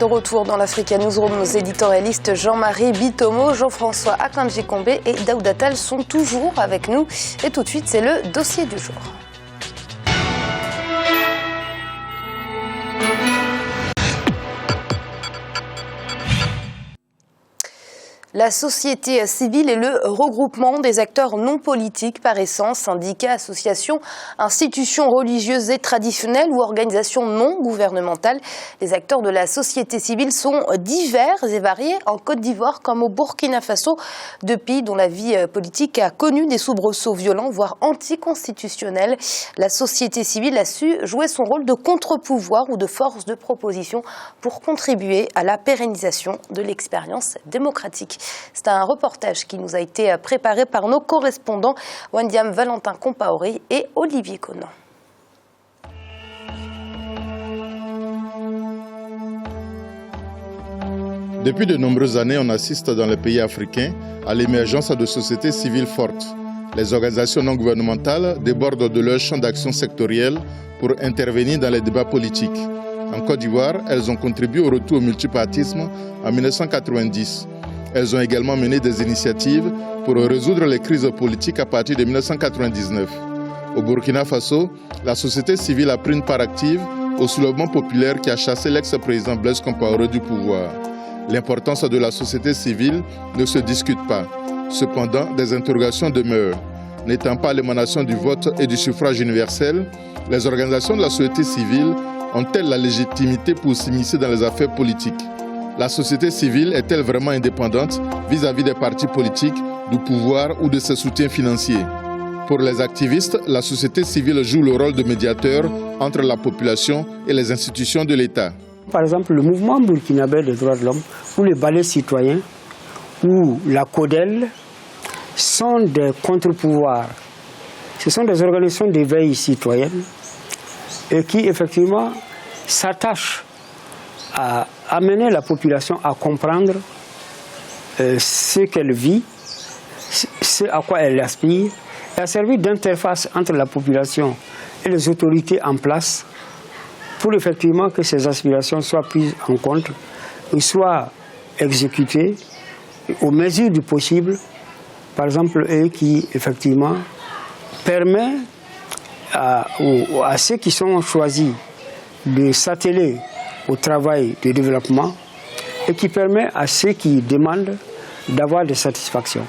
De retour dans l'Africa Newsroom, nos éditorialistes Jean-Marie Bitomo, Jean-François Akanji-Kombe et Daoud Attal sont toujours avec nous. Et tout de suite, c'est le dossier du jour. La société civile est le regroupement des acteurs non politiques par essence, syndicats, associations, institutions religieuses et traditionnelles ou organisations non gouvernementales. Les acteurs de la société civile sont divers et variés en Côte d'Ivoire comme au Burkina Faso, deux pays dont la vie politique a connu des soubresauts violents, voire anticonstitutionnels. La société civile a su jouer son rôle de contre-pouvoir ou de force de proposition pour contribuer à la pérennisation de l'expérience démocratique. C'est un reportage qui nous a été préparé par nos correspondants Wandiam Valentin Compaoré et Olivier Conan. Depuis de nombreuses années, on assiste dans les pays africains à l'émergence de sociétés civiles fortes. Les organisations non gouvernementales débordent de leur champ d'action sectoriel pour intervenir dans les débats politiques. En Côte d'Ivoire, elles ont contribué au retour au multipartisme en 1990. Elles ont également mené des initiatives pour résoudre les crises politiques à partir de 1999. Au Burkina Faso, la société civile a pris une part active au soulèvement populaire qui a chassé l'ex-président Blaise Compaoré du pouvoir. L'importance de la société civile ne se discute pas. Cependant, des interrogations demeurent. N'étant pas l'émanation du vote et du suffrage universel, les organisations de la société civile ont-elles la légitimité pour s'immiscer dans les affaires politiques ? La société civile est-elle vraiment indépendante vis-à-vis des partis politiques, du pouvoir ou de ses soutiens financiers? Pour les activistes, la société civile joue le rôle de médiateur entre la population et les institutions de l'État. Par exemple, le mouvement burkinabé des droits de l'homme ou le ballet citoyen ou la CODEL sont des contre-pouvoirs. Ce sont des organisations d'éveil citoyenne et qui effectivement s'attachent à amener la population à comprendre ce qu'elle vit, ce à quoi elle aspire, et à servir d'interface entre la population et les autorités en place pour effectivement que ces aspirations soient prises en compte et soient exécutées aux mesures du possible, par exemple, et qui effectivement permet à ceux qui sont choisis de s'atteler au travail de développement et qui permet à ceux qui demandent d'avoir des satisfactions.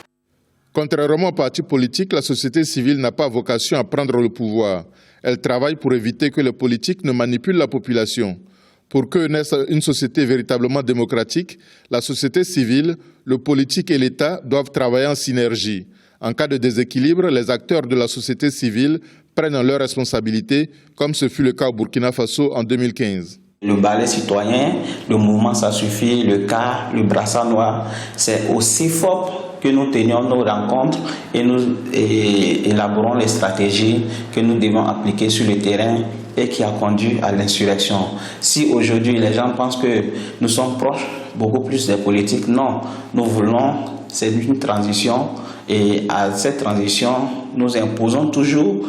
Contrairement aux partis politiques, la société civile n'a pas vocation à prendre le pouvoir. Elle travaille pour éviter que les politiques ne manipulent la population. Pour que naisse une société véritablement démocratique, la société civile, le politique et l'État doivent travailler en synergie. En cas de déséquilibre, les acteurs de la société civile prennent leurs responsabilités, comme ce fut le cas au Burkina Faso en 2015. Le ballet citoyen, le mouvement Ça suffit, le CAR, le brassard noir, c'est aussi fort que nous tenions nos rencontres et nous élaborons les stratégies que nous devons appliquer sur le terrain et qui a conduit à l'insurrection. Si aujourd'hui les gens pensent que nous sommes proches beaucoup plus des politiques, non, nous voulons, c'est une transition et à cette transition, nous imposons toujours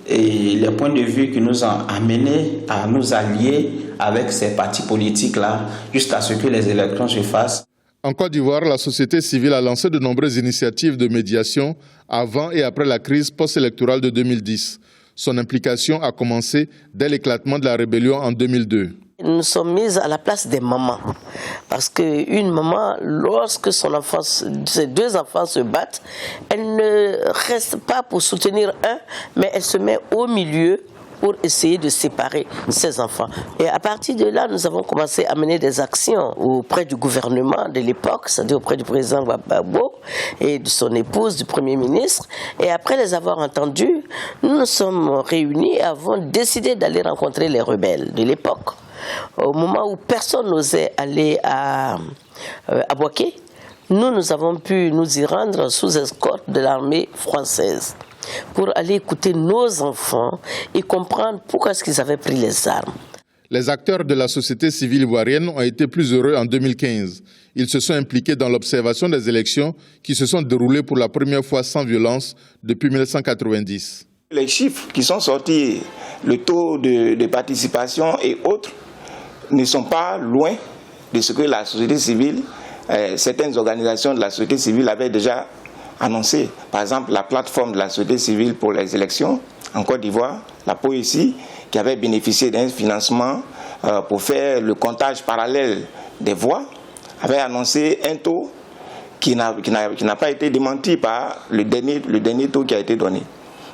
les points de vue qui nous ont amenés à nous allier avec ces partis politiques-là jusqu'à ce que les élections se fassent. En Côte d'Ivoire, la société civile a lancé de nombreuses initiatives de médiation avant et après la crise post-électorale de 2010. Son implication a commencé dès l'éclatement de la rébellion en 2002. Nous sommes mis à la place des mamans. Parce qu'une maman, lorsque ses deux enfants se battent, elle ne reste pas pour soutenir un, mais elle se met au milieu pour essayer de séparer ses enfants. Et à partir de là, nous avons commencé à mener des actions auprès du gouvernement de l'époque, c'est-à-dire auprès du président Gbagbo et de son épouse, du Premier ministre. Et après les avoir entendus, nous nous sommes réunis et avons décidé d'aller rencontrer les rebelles de l'époque. Au moment où personne n'osait aller à Bouaké, nous avons pu nous y rendre sous escorte de l'armée française pour aller écouter nos enfants et comprendre pourquoi est-ce qu'ils avaient pris les armes. Les acteurs de la société civile ivoirienne ont été plus heureux en 2015. Ils se sont impliqués dans l'observation des élections qui se sont déroulées pour la première fois sans violence depuis 1990. Les chiffres qui sont sortis, le taux de participation et autres, ne sont pas loin de ce que la société civile, certaines organisations de la société civile avaient déjà annoncé. Par exemple, la plateforme de la société civile pour les élections en Côte d'Ivoire, la POECI, qui avait bénéficié d'un financement pour faire le comptage parallèle des voix, avait annoncé un taux qui n'a pas été démenti par le dernier taux qui a été donné.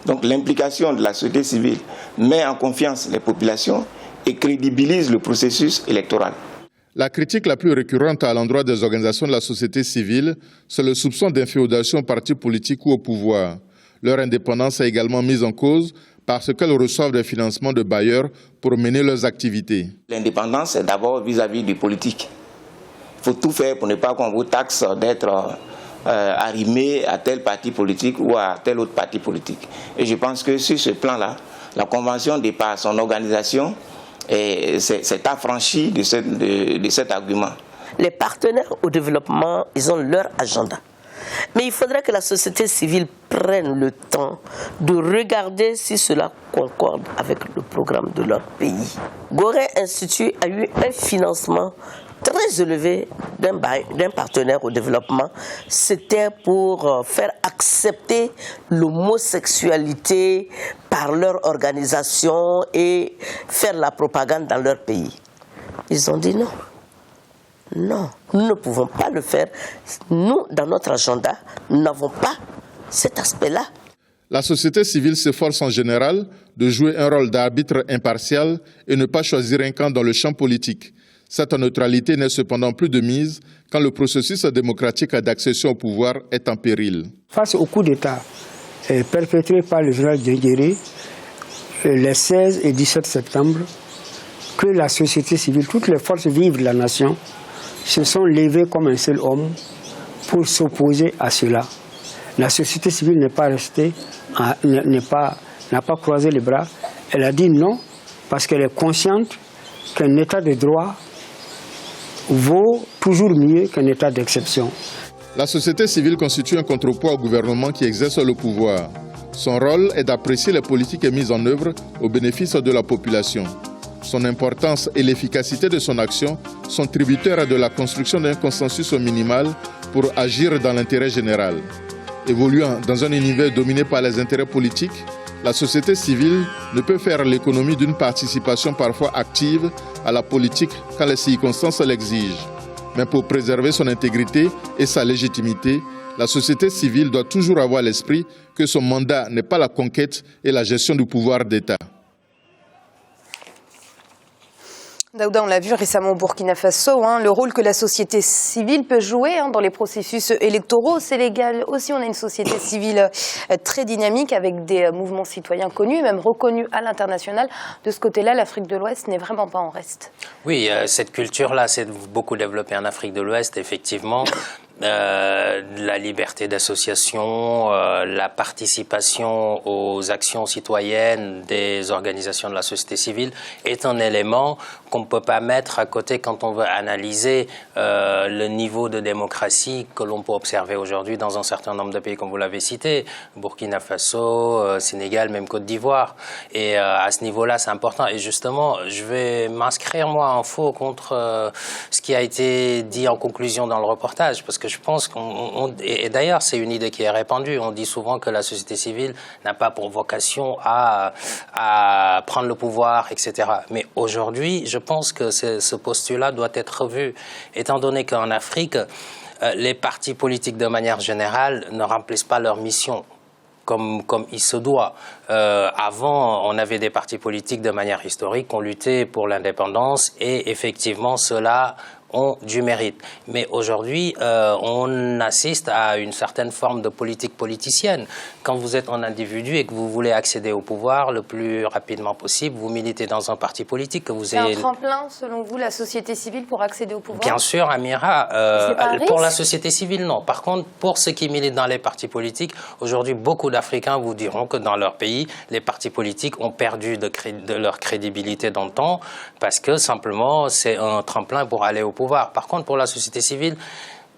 Donc l'implication de la société civile met en confiance les populations et crédibilise le processus électoral. La critique la plus récurrente à l'endroit des organisations de la société civile, c'est le soupçon d'inféodation aux partis politiques ou au pouvoir. Leur indépendance est également mise en cause parce qu'elles reçoivent des financements de bailleurs pour mener leurs activités. L'indépendance, c'est d'abord vis-à-vis du politique. Il faut tout faire pour ne pas qu'on vous taxe d'être arrimé à tel parti politique ou à tel autre parti politique. Et je pense que sur ce plan-là, la Convention, de par son organisation, s'est affranchie de cet argument. Les partenaires au développement, ils ont leur agenda. Mais il faudrait que la société civile prenne le temps de regarder si cela concorde avec le programme de leur pays. Gorée Institut a eu un financement très élevé d'un partenaire au développement. C'était pour faire accepter l'homosexualité par leur organisation et faire la propagande dans leur pays. Ils ont dit non. Non, nous ne pouvons pas le faire. Nous, dans notre agenda, nous n'avons pas cet aspect-là. La société civile s'efforce en général de jouer un rôle d'arbitre impartial et ne pas choisir un camp dans le champ politique. Cette neutralité n'est cependant plus de mise quand le processus démocratique d'accession au pouvoir est en péril. Face au coup d'État perpétré par le général Diendéré les 16 et 17 septembre, que la société civile, toutes les forces vives de la nation, se sont levées comme un seul homme pour s'opposer à cela. La société civile n'est pas restée, n'a pas croisé les bras. Elle a dit non parce qu'elle est consciente qu'un état de droit vaut toujours mieux qu'un état d'exception. La société civile constitue un contrepoids au gouvernement qui exerce le pouvoir. Son rôle est d'apprécier les politiques mises en œuvre au bénéfice de la population. Son importance et l'efficacité de son action sont tributaires de la construction d'un consensus minimal pour agir dans l'intérêt général. Évoluant dans un univers dominé par les intérêts politiques, la société civile ne peut faire l'économie d'une participation parfois active à la politique quand les circonstances l'exigent. Mais pour préserver son intégrité et sa légitimité, la société civile doit toujours avoir à l'esprit que son mandat n'est pas la conquête et la gestion du pouvoir d'État. Daouda, on l'a vu récemment au Burkina Faso, le rôle que la société civile peut jouer dans les processus électoraux. Au Sénégal aussi, on a une société civile très dynamique avec des mouvements citoyens connus, même reconnus à l'international. De ce côté-là, l'Afrique de l'Ouest n'est vraiment pas en reste. Oui, cette culture-là s'est beaucoup développée en Afrique de l'Ouest, effectivement. La liberté d'association, la participation aux actions citoyennes des organisations de la société civile est un élément qu'on ne peut pas mettre à côté quand on veut analyser le niveau de démocratie que l'on peut observer aujourd'hui dans un certain nombre de pays, comme vous l'avez cité, Burkina Faso, Sénégal, même Côte d'Ivoire. Et à ce niveau-là, c'est important. Et justement, je vais m'inscrire, moi, en faux contre ce qui a été dit en conclusion dans le reportage, parce que je pense et d'ailleurs c'est une idée qui est répandue, on dit souvent que la société civile n'a pas pour vocation à prendre le pouvoir, etc. Mais aujourd'hui, je pense que ce postulat doit être revu, étant donné qu'en Afrique, les partis politiques de manière générale ne remplissent pas leur mission comme il se doit. Avant, on avait des partis politiques de manière historique, on luttait pour l'indépendance et effectivement cela ont du mérite. Mais aujourd'hui, on assiste à une certaine forme de politique politicienne. Quand vous êtes un individu et que vous voulez accéder au pouvoir le plus rapidement possible, vous militez dans un parti politique que vous C'est un tremplin, selon vous, la société civile pour accéder au pouvoir? Bien sûr, Amira. Pour la société civile, non. Par contre, pour ceux qui militent dans les partis politiques, aujourd'hui, beaucoup d'Africains vous diront que dans leur pays, les partis politiques ont perdu de leur crédibilité dans le temps parce que simplement, c'est un tremplin pour aller au pouvoir. Par contre, pour la société civile,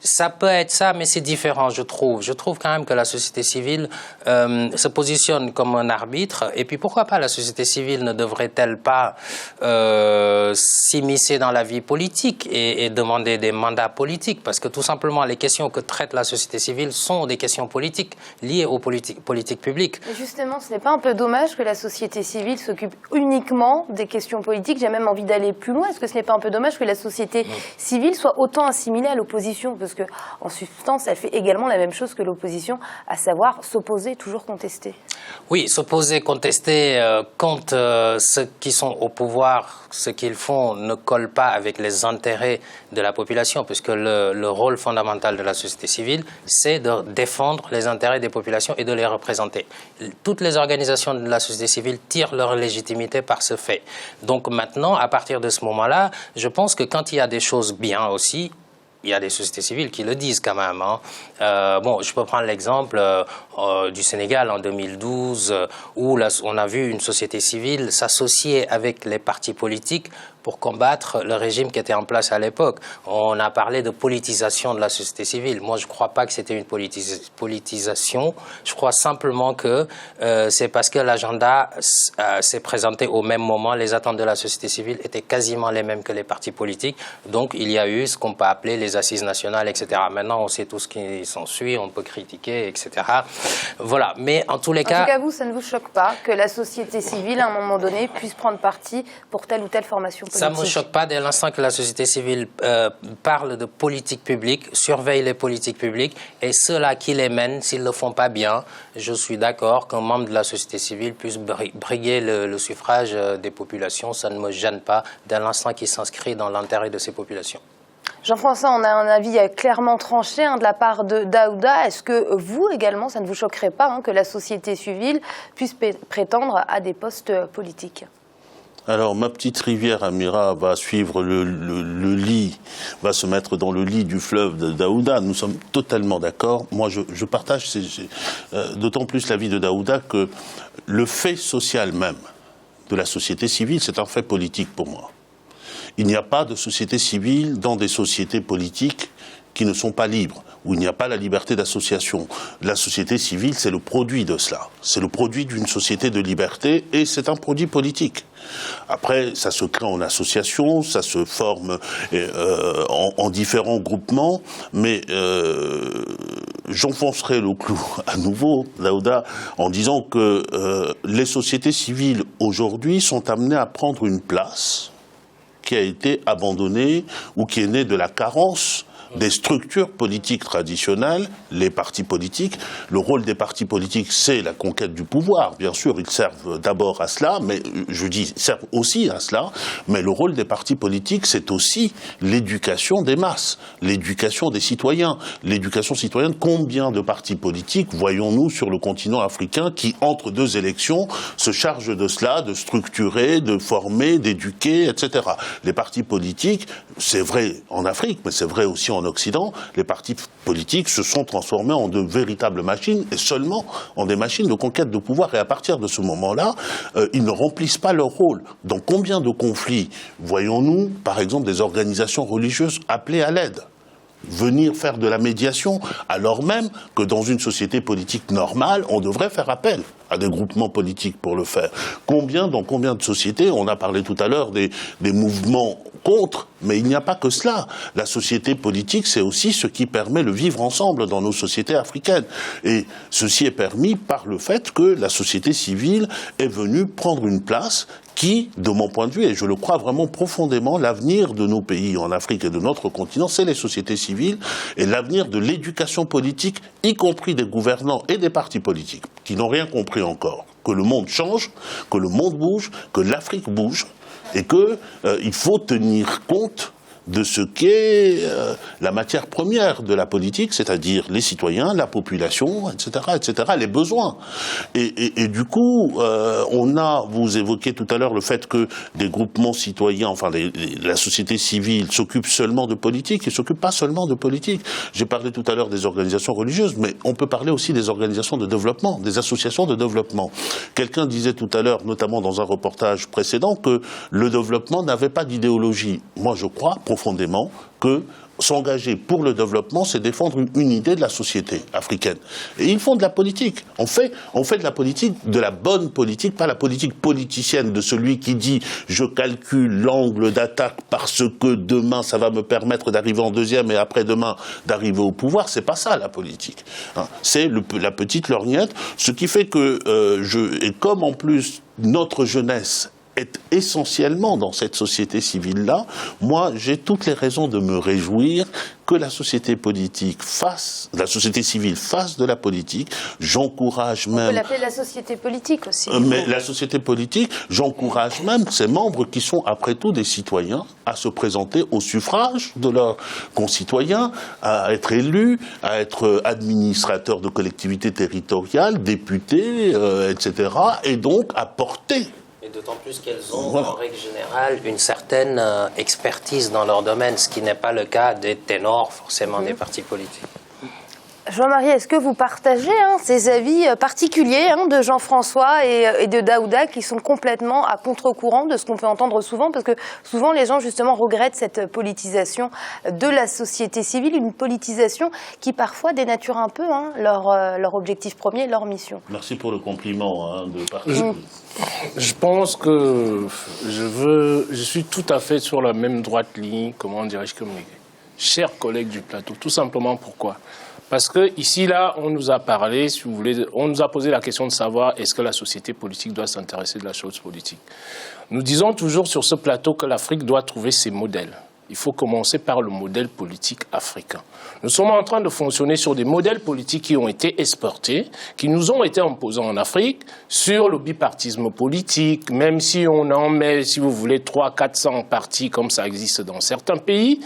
Ça peut être ça, mais c'est différent, je trouve. Je trouve quand même que la société civile se positionne comme un arbitre. Et puis pourquoi pas la société civile ne devrait-elle pas s'immiscer dans la vie politique et demander des mandats politiques? Parce que tout simplement, les questions que traite la société civile sont des questions politiques liées aux politiques publiques. Et justement, ce n'est pas un peu dommage que la société civile s'occupe uniquement des questions politiques? J'ai même envie d'aller plus loin. Est-ce que ce n'est pas un peu dommage que la société civile soit autant assimilée à l'opposition? Parce qu'en substance, elle fait également la même chose que l'opposition, à savoir s'opposer, toujours contester. Oui, s'opposer, contester, quand ceux qui sont au pouvoir, ce qu'ils font ne colle pas avec les intérêts de la population, puisque le rôle fondamental de la société civile, c'est de défendre les intérêts des populations et de les représenter. Toutes les organisations de la société civile tirent leur légitimité par ce fait. Donc maintenant, à partir de ce moment-là, je pense que quand il y a des choses bien aussi, il y a des sociétés civiles qui le disent quand même. Bon, je peux prendre l'exemple du Sénégal en 2012, où là, on a vu une société civile s'associer avec les partis politiques pour combattre le régime qui était en place à l'époque. On a parlé de politisation de la société civile. Moi, je ne crois pas que c'était une politisation. Je crois simplement que c'est parce que l'agenda s'est présenté au même moment. Les attentes de la société civile étaient quasiment les mêmes que les partis politiques. Donc, il y a eu ce qu'on peut appeler les assises nationales, etc. Maintenant, on sait tout ce qui s'ensuit, on peut critiquer, etc. Voilà. Mais en tous les cas... En tout cas, vous, ça ne vous choque pas que la société civile, à un moment donné, puisse prendre parti pour telle ou telle formation politique? Ça ne me choque pas dès l'instant que la société civile parle de politique publique, surveille les politiques publiques, et ceux-là qui les mènent, s'ils ne le font pas bien, je suis d'accord qu'un membre de la société civile puisse briguer le suffrage des populations. Ça ne me gêne pas dès l'instant qu'il s'inscrit dans l'intérêt de ces populations. Jean-François, on a un avis clairement tranché de la part de Daouda. Est-ce que vous également, ça ne vous choquerait pas que la société civile puisse prétendre à des postes politiques? Alors, ma petite rivière Amira va suivre le lit, va se mettre dans le lit du fleuve de Daouda. Nous sommes totalement d'accord. Moi, je partage d'autant plus l'avis de Daouda que le fait social même de la société civile, c'est un fait politique pour moi. Il n'y a pas de société civile dans des sociétés politiques qui ne sont pas libres, où il n'y a pas la liberté d'association. La société civile, c'est le produit de cela. C'est le produit d'une société de liberté et c'est un produit politique. Après, ça se crée en association, ça se forme en différents groupements, mais j'enfoncerai le clou à nouveau, Daouda, en disant que les sociétés civiles aujourd'hui sont amenées à prendre une place qui a été abandonnée ou qui est née de la carence des structures politiques traditionnelles, les partis politiques. Le rôle des partis politiques, c'est la conquête du pouvoir. Bien sûr, ils servent d'abord à cela, mais je dis, ils servent aussi à cela. Mais le rôle des partis politiques, c'est aussi l'éducation des masses, l'éducation des citoyens. L'éducation citoyenne, combien de partis politiques voyons-nous sur le continent africain qui, entre deux élections, se chargent de cela, de structurer, de former, d'éduquer, etc. Les partis politiques, c'est vrai en Afrique, mais c'est vrai aussi en Occident, les partis politiques se sont transformés en de véritables machines, et seulement en des machines de conquête de pouvoir. Et à partir de ce moment-là, ils ne remplissent pas leur rôle. Dans combien de conflits voyons-nous, par exemple, des organisations religieuses appelées à l'aide ? Venir faire de la médiation, alors même que dans une société politique normale, on devrait faire appel à des groupements politiques pour le faire. Dans combien de sociétés, on a parlé tout à l'heure des mouvements contre, mais il n'y a pas que cela. La société politique, c'est aussi ce qui permet le vivre ensemble dans nos sociétés africaines. Et ceci est permis par le fait que la société civile est venue prendre une place qui, de mon point de vue, et je le crois vraiment profondément, l'avenir de nos pays en Afrique et de notre continent, c'est les sociétés civiles et l'avenir de l'éducation politique, y compris des gouvernants et des partis politiques, qui n'ont rien compris encore. Que le monde change, que le monde bouge, que l'Afrique bouge, et qu'il faut tenir compte de ce qu'est la matière première de la politique, c'est-à-dire les citoyens, la population, etc., les besoins. Et du coup, vous évoquez tout à l'heure le fait que des groupements citoyens, enfin la société civile s'occupe seulement de politique, ils ne s'occupent pas seulement de politique. J'ai parlé tout à l'heure des organisations religieuses, mais on peut parler aussi des organisations de développement, des associations de développement. Quelqu'un disait tout à l'heure, notamment dans un reportage précédent, que le développement n'avait pas d'idéologie. Moi, je crois profondément que s'engager pour le développement, c'est défendre une idée de la société africaine. Et ils font de la politique. On fait de la politique, de la bonne politique, pas la politique politicienne de celui qui dit « je calcule l'angle d'attaque parce que demain ça va me permettre d'arriver en deuxième et après-demain d'arriver au pouvoir ». C'est pas ça la politique. Hein. C'est la petite lorgnette, ce qui fait que et comme en plus notre jeunesse est essentiellement dans cette société civile-là, moi, j'ai toutes les raisons de me réjouir que la société civile fasse de la politique. J'encourage même... On peut l'appeler la société politique aussi. Mais la société politique, j'encourage même ses membres qui sont après tout des citoyens à se présenter au suffrage de leurs concitoyens, à être élus, à être administrateurs de collectivités territoriales, députés, etc. Et donc à porter. Et d'autant plus qu'elles ont, en règle générale, une certaine expertise dans leur domaine, ce qui n'est pas le cas des ténors, forcément, des partis politiques. Jean-Marie, est-ce que vous partagez ces avis particuliers de Jean-François et de Daouda qui sont complètement à contre-courant de ce qu'on peut entendre souvent? Parce que souvent, les gens, justement, regrettent cette politisation de la société civile, une politisation qui, parfois, dénature un peu leur objectif premier, leur mission. Merci pour le compliment de partager. Je pense que je suis tout à fait sur la même droite ligne, comment dirais-je, que mes chers collègues du plateau. Tout simplement pourquoi? Parce que ici, là, on nous a parlé, si vous voulez, on nous a posé la question de savoir est-ce que la société politique doit s'intéresser de la chose politique. Nous disons toujours sur ce plateau que l'Afrique doit trouver ses modèles. Il faut commencer par le modèle politique africain. Nous sommes en train de fonctionner sur des modèles politiques qui ont été exportés, qui nous ont été imposés en Afrique, sur le bipartisme politique, même si on en met, si vous voulez, 300-400 partis comme ça existe dans certains pays.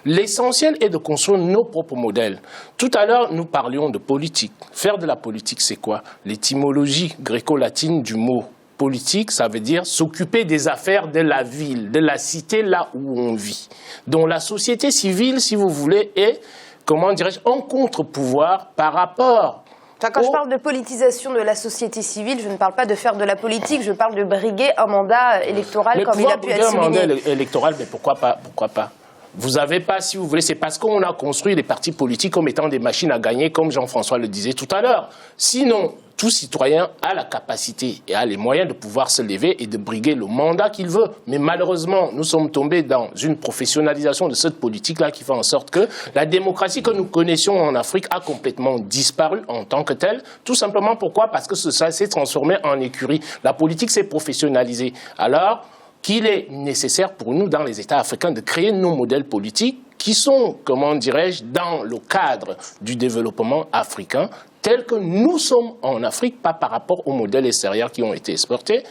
L'essentiel est de construire nos propres modèles. Tout à l'heure, nous parlions de politique. Faire de la politique, c'est quoi? L'étymologie gréco-latine du mot politique, ça veut dire s'occuper des affaires de la ville, de la cité, là où on vit. Donc la société civile, si vous voulez, est, comment dirais-je, en contre-pouvoir par rapport... Quand je parle de politisation de la société civile, je ne parle pas de faire de la politique, je parle de briguer un mandat électoral comme il a pu être souligné. Un mandat électoral, mais pourquoi pas? Vous n'avez pas, si vous voulez, c'est parce qu'on a construit les partis politiques comme étant des machines à gagner, comme Jean-François le disait tout à l'heure. Sinon, tout citoyen a la capacité et a les moyens de pouvoir se lever et de briguer le mandat qu'il veut. Mais malheureusement, nous sommes tombés dans une professionnalisation de cette politique-là qui fait en sorte que la démocratie que nous connaissions en Afrique a complètement disparu en tant que telle. Tout simplement pourquoi? Parce que ça s'est transformé en écurie. La politique s'est professionnalisée. Alors qu'il est nécessaire pour nous, dans les États africains, de créer nos modèles politiques qui sont, comment dirais-je, dans le cadre du développement africain, tels que nous sommes en Afrique, pas par rapport aux modèles extérieurs qui ont été exportés,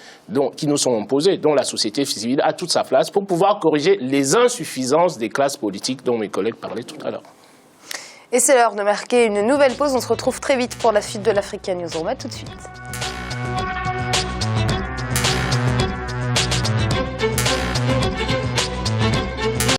qui nous sont imposés, dont la société civile a toute sa place pour pouvoir corriger les insuffisances des classes politiques dont mes collègues parlaient tout à l'heure. Et c'est l'heure de marquer une nouvelle pause. On se retrouve très vite pour la suite de l'Africa News. On va tout de suite.